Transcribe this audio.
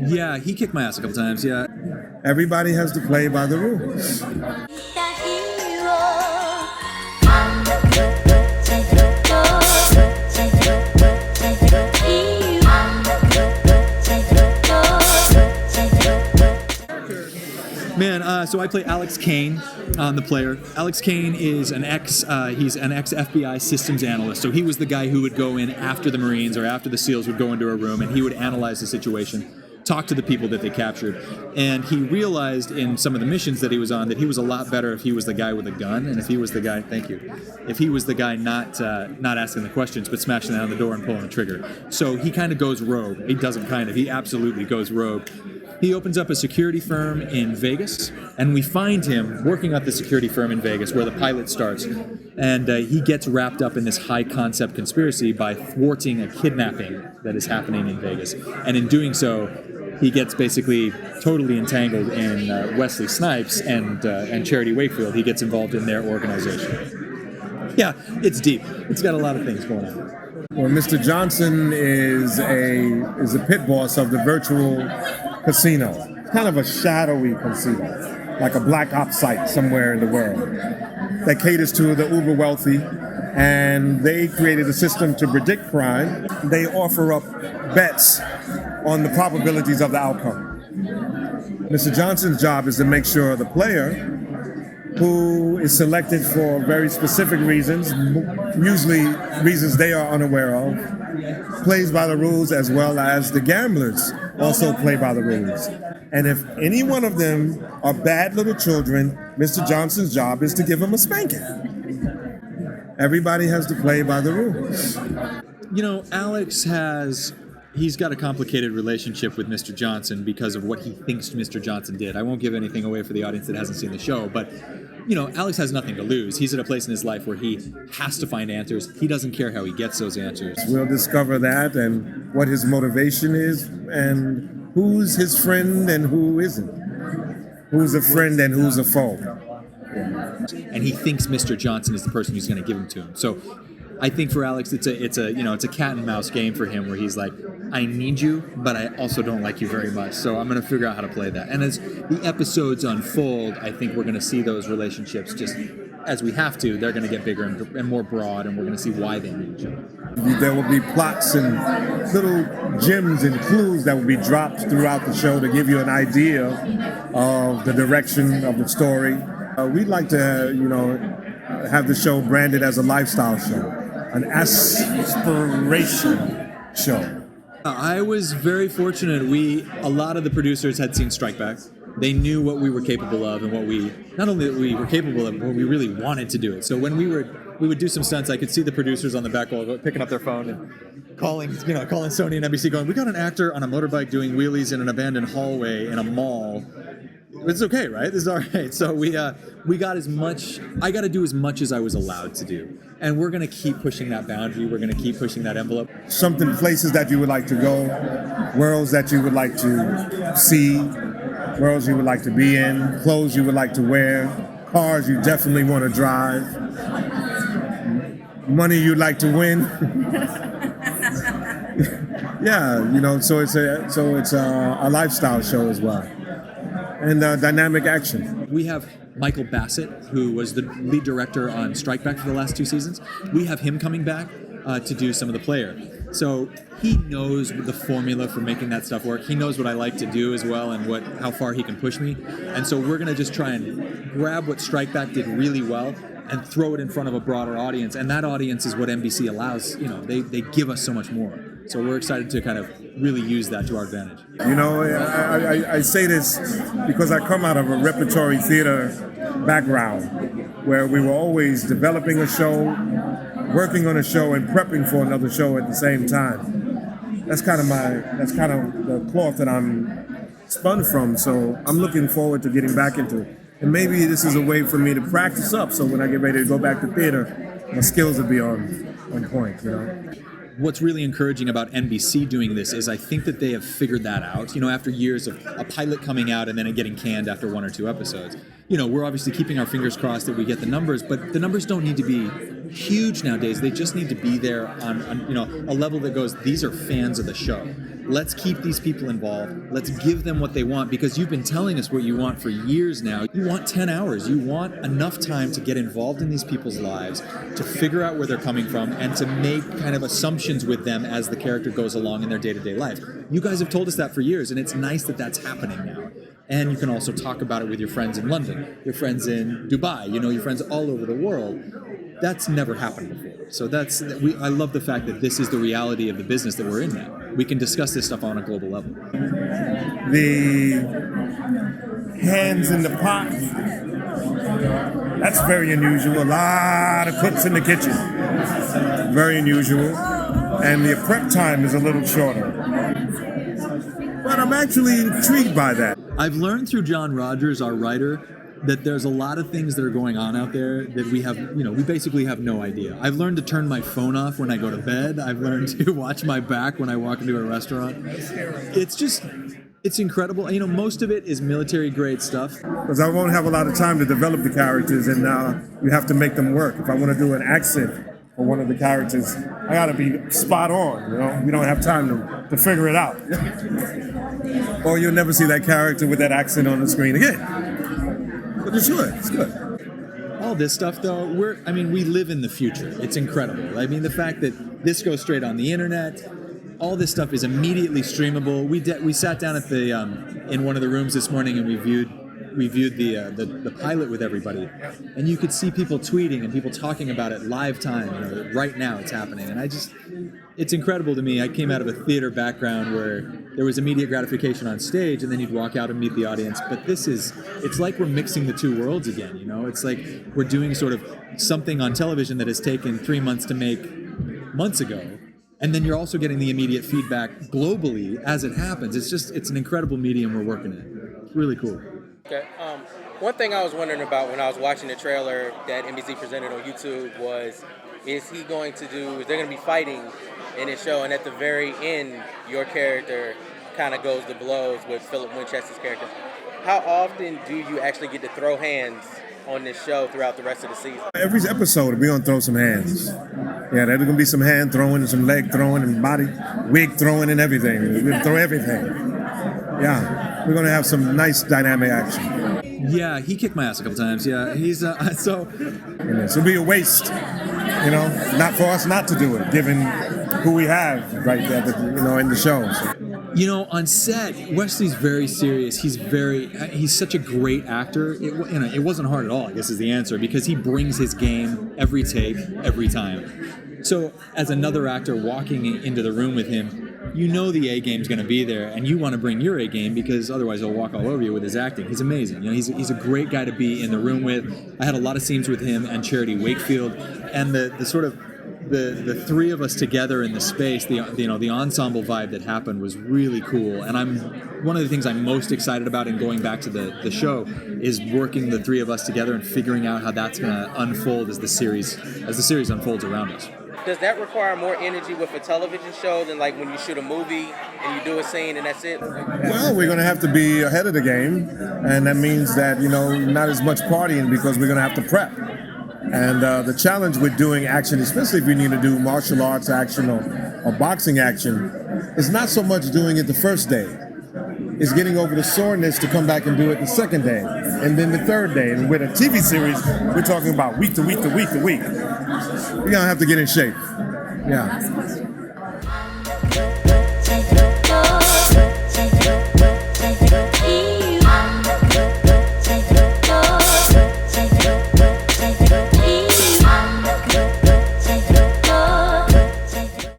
Yeah, he kicked my ass a couple times, yeah. Everybody has to play by the rules. Man, so I play Alex Kane, the player. Alex Kane is he's an ex-FBI systems analyst. So he was the guy who would go in after the Marines or after the SEALs would go into a room, and he would analyze the situation, talk to the people that they captured. And he realized in some of the missions that he was on that he was a lot better if he was the guy with a gun, and if he was the guy, if he was the guy not asking the questions, but smashing down the door and pulling the trigger. So he kind of goes rogue. He absolutely goes rogue. He opens up a security firm in Vegas, and we find him working at the security firm in Vegas where the pilot starts. And he gets wrapped up in this high-concept conspiracy by thwarting a kidnapping that is happening in Vegas. And in doing so, he gets basically totally entangled in Wesley Snipes and Charity Wakefield. He gets involved in their organization. Yeah, it's deep. It's got a lot of things going on. Well, Mr. Johnson is a pit boss of the virtual casino. Kind of a shadowy casino, like a black ops site somewhere in the world that caters to the uber wealthy, and they created a system to predict crime. They offer up bets on the probabilities of the outcome. Mr. Johnson's job is to make sure the player, who is selected for very specific reasons, usually reasons they are unaware of, plays by the rules, as well as the gamblers also play by the rules. And if any one of them are bad little children, Mr. Johnson's job is to give them a spanking. Everybody has to play by the rules. You know, Alex he's got a complicated relationship with Mr. Johnson because of what he thinks Mr. Johnson did. I won't give anything away for the audience that hasn't seen the show, but you know, Alex has nothing to lose. He's at a place in his life where he has to find answers. He doesn't care how he gets those answers. We'll discover that and what his motivation is and who's his friend and who isn't. Who's a friend and who's a foe. And he thinks Mr. Johnson is the person who's going to give them to him. So I think for Alex, it's a cat and mouse game for him where he's like, I need you, but I also don't like you very much. So I'm going to figure out how to play that. And as the episodes unfold, I think we're going to see those relationships just as we have to. They're going to get bigger and more broad, and we're going to see why they need each other. There will be plots and little gems and clues that will be dropped throughout the show to give you an idea of the direction of the story. We'd like to, have the show branded as a lifestyle show, an aspiration show. I was very fortunate. A lot of the producers had seen Strike Back. They knew what we were capable of and not only that we were capable of, but we really wanted to do it. So when we would do some stunts, I could see the producers on the back wall picking up their phone and calling Sony and NBC going, we got an actor on a motorbike doing wheelies in an abandoned hallway in a mall. It's okay, right? This is all right. So we got as much. I got to do as much as I was allowed to do, and we're gonna keep pushing that boundary. We're gonna keep pushing that envelope. Places that you would like to go, worlds that you would like to see, worlds you would like to be in, clothes you would like to wear, cars you definitely want to drive, money you'd like to win. Yeah, so it's a lifestyle show as well. And dynamic action. We have Michael Bassett, who was the lead director on Strike Back for the last 2 seasons. We have him coming back to do some of the player. So he knows the formula for making that stuff work. He knows what I like to do as well and how far he can push me. And so we're going to just try and grab what Strike Back did really well and throw it in front of a broader audience. And that audience is what NBC allows. They give us so much more. So we're excited to kind of really use that to our advantage. I say this because I come out of a repertory theater background where we were always developing a show, working on a show, and prepping for another show at the same time. That's kind of the cloth that I'm spun from. So I'm looking forward to getting back into it. And maybe this is a way for me to practice up, so when I get ready to go back to theater, my skills will be on point, What's really encouraging about NBC doing this is I think that they have figured that out. After years of a pilot coming out and then it getting canned after 1 or 2 episodes. We're obviously keeping our fingers crossed that we get the numbers, but the numbers don't need to be huge nowadays. They just need to be there on a level that goes, these are fans of the show. Let's keep these people involved. Let's give them what they want, because you've been telling us what you want for years now. You want 10 hours. You want enough time to get involved in these people's lives, to figure out where they're coming from, and to make kind of assumptions with them as the character goes along in their day-to-day life. You guys have told us that for years, and it's nice that that's happening now. And you can also talk about it with your friends in London, your friends in Dubai, your friends all over the world. That's never happened before. So I love the fact that this is the reality of the business that we're in now. We can discuss this stuff on a global level. The hands in the pot, that's very unusual. A lot of cooks in the kitchen. Very unusual. And the prep time is a little shorter. But I'm actually intrigued by that. I've learned through John Rogers, our writer, that there's a lot of things that are going on out there that we basically have no idea. I've learned to turn my phone off when I go to bed. I've learned to watch my back when I walk into a restaurant. It's incredible. Most of it is military grade stuff. Because I won't have a lot of time to develop the characters, and you have to make them work. If I want to do an accent for one of the characters, I got to be spot on. We don't have time to figure it out. Or you'll never see that character with that accent on the screen again. But it's good. It's good. All this stuff, though, we live in the future. It's incredible. The fact that this goes straight on the internet, all this stuff is immediately streamable. We sat down at the in one of the rooms this morning and we viewed the pilot with everybody, and you could see people tweeting and people talking about it live time. Right now it's happening, and it's incredible to me. I came out of a theater background where there was immediate gratification on stage, and then you'd walk out and meet the audience. But it's like we're mixing the two worlds again. It's like we're doing sort of something on television that has taken 3 months to make months ago. And then you're also getting the immediate feedback globally as it happens. It's an incredible medium we're working in. It's really cool. Okay. One thing I was wondering about when I was watching the trailer that NBC presented on YouTube was, is there going to be fighting in this show? And at the very end, your character kind of goes to blows with Philip Winchester's character. How often do you actually get to throw hands on this show throughout the rest of the season? Every episode, we're going to throw some hands. Yeah, there's going to be some hand throwing and some leg throwing and body wig throwing and everything. We're going to throw everything. Yeah, we're going to have some nice dynamic action. Yeah, he kicked my ass a couple times. Yeah, he's so. It'll be a waste, not for us not to do it, given who we have right there, in the shows. On set, Wesley's very serious. He's such a great actor. It wasn't hard at all, I guess is the answer, because he brings his game every take, every time. So as another actor walking into the room with him, the A game's going to be there, and you want to bring your A game because otherwise he'll walk all over you with his acting. He's amazing. He's a great guy to be in the room with. I had a lot of scenes with him and Charity Wakefield, and the sort of the three of us together in the space, the ensemble vibe that happened was really cool. And one of the things I'm most excited about in going back to the show is working the three of us together and figuring out how that's going to unfold as the series unfolds around us. Does that require more energy with a television show than like when you shoot a movie and you do a scene and that's it? Well, we're going to have to be ahead of the game, and that means that, not as much partying because we're going to have to prep. And the challenge with doing action, especially if you need to do martial arts action or boxing action, is not so much doing it the first day. It's getting over the soreness to come back and do it the second day, and then the third day. And with a TV series, we're talking about week to week to week to week. We're going to have to get in shape. Yeah.